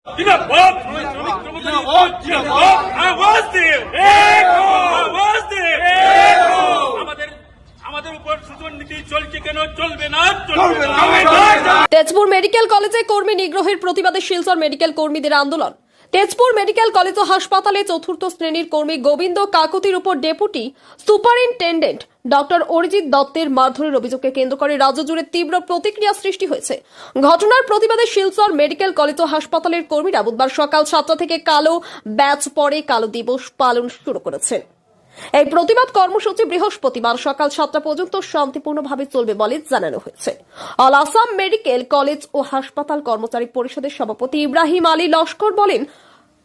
जिंदाबाद श्रमिक कर्मचारी जिंदाबाद आवाज दे एक हो आवाज दे एक हो আমাদের উপর শোষণ নীতি চলছে কেন চলবে না তেজপুর মেডিকেল কলেজে কর্মী নিগ্রহের প্রতিবাদে শিলচর মেডিকেল কর্মীদের আন্দোলন। তেজপুর মেডিকেল কলেজ ও হাসপাতালে চতুর্থ শ্রেণীর কর্মী গোবিন্দ কাকতির উপর ডেপুটি সুপারিনটেন্ডেন্ট ডক্টর অরিজিৎ দত্তের মারধরের অভিযোগকে কেন্দ্র করে রাজ্য জুড়ে তীব্র প্রতিক্রিয়া সৃষ্টি হয়েছে। ঘটনার প্রতিবাদে শিলচর মেডিকেল কলেজ ও হাসপাতালের কর্মীরা বুধবার সকাল 7টা থেকে কালো ব্যাচ পরে কালো দিবস পালন শুরু করেছেন। এই প্রতিবাদ কর্মসূচি বৃহস্পতিবার সকাল 7টা পর্যন্ত শান্তিপূর্ণভাবে চলবে বলে জানানো হয়েছে। অল আসাম মেডিকেল কলেজ ও হাসপাতাল কর্মচারী পরিষদের সভাপতি ইব্রাহিম আলী লস্কর বলেন,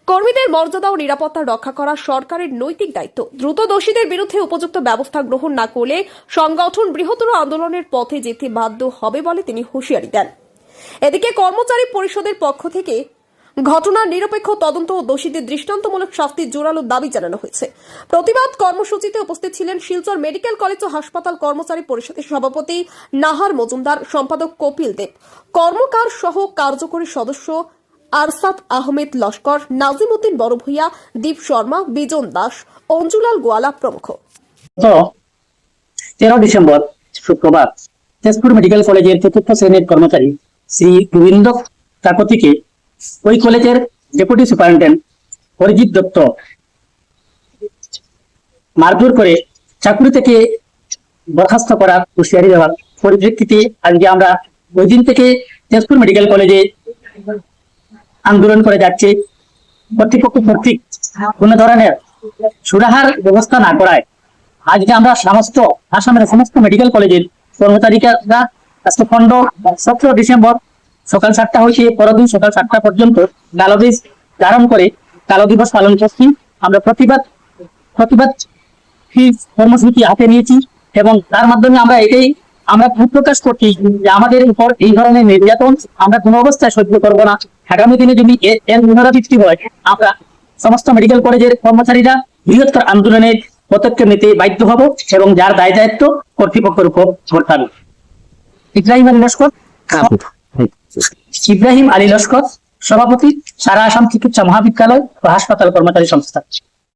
কর্মীদের মর্যাদা ও নিরাপত্তা রক্ষা করা সরকারের নৈতিক দায়িত্ব। দ্রুত দোষীদের বিরুদ্ধে উপযুক্ত ব্যবস্থা গ্রহণ না করলে সংগঠন বৃহত্তর আন্দোলনের পথে যেতে বাধ্য হবে বলে তিনি হুঁশিয়ারি দেন। এদিকে কর্মচারী পরিষদের পক্ষ থেকে ঘটনার নিরপেক্ষ তদন্ত ও দোষীদের দৃষ্টান্তমূলক শাস্তির জোরালো দাবি জানানো হয়েছে। প্রতিবাদ কর্মসূচিতে উপস্থিত ছিলেন শিলচর মেডিকেল কলেজ ও হাসপাতাল কর্মচারী পরিষদের সভাপতি নাহার মজুমদার, সম্পাদক কপিল দেব, কর্মকার সহ কার্যকরী সদস্য আরসাদ আহমেদ লস্কর, নাজিম উদ্দিন বড় ভূঁইয়া, দীপ শর্মা, বিজন দাস, অঞ্জুলাল গোয়ালা প্রমুখ। 13 ডিসেম্বর শুক্রবার তেজপুর মেডিকেল কলেজের চতুর্থ শ্রেণীর কর্মচারী শ্রী গোবিন্দ কাকতিকে ওই কলেজের ডেপুটি সুপারিনটেন্ডেন্ট অরিজিৎ দত্ত মারধর করে চাকরি থেকে বরখাস্ত করার হুঁশিয়ারি দেওয়ার পরিপ্রেক্ষিতে আজকে আমরা ওই দিন থেকে তেজপুর মেডিকেল কলেজে আন্দোলন করে যাচ্ছে। কর্তৃপক্ষ কর্তৃক কোন ধরনের সুরাহার ব্যবস্থা না করায় আজকে আমরা সমস্ত আসামের সমস্ত মেডিকেল কলেজের কর্মচারীরা আজকে 17 ডিসেম্বর সকাল 7টা হয়েছে পরদিন সকাল 7টা পর্যন্ত কালো দিবস ধারণ করে কালো দিবস পালন করছি। আমরা প্রতিবাদ কর্মসূচি হাতে নিয়েছি এবং তার মাধ্যমে আমরা ভূ প্রকাশ করছি যে আমাদের উপর এই ধরনের নির্যাতন আমরা কোনো অবস্থায় সহ্য করবো না। আগামী দিনে যদি এর পুনরাবৃত্তি হয় আমরা সমস্ত মেডিকেল কলেজের কর্মচারীরা বৃহত্তর আন্দোলনের পদক্ষেপ নিতে বাধ্য হব এবং যার দায় দায়িত্ব কর্তৃপক্ষের উপর বর্তাবে। ইব্রাহিম আলী লস্কর, সভাপতি, সারা আসাম চিকিৎসা মহাবিদ্যালয় ও হাসপাতাল কর্মচারী সংস্থা।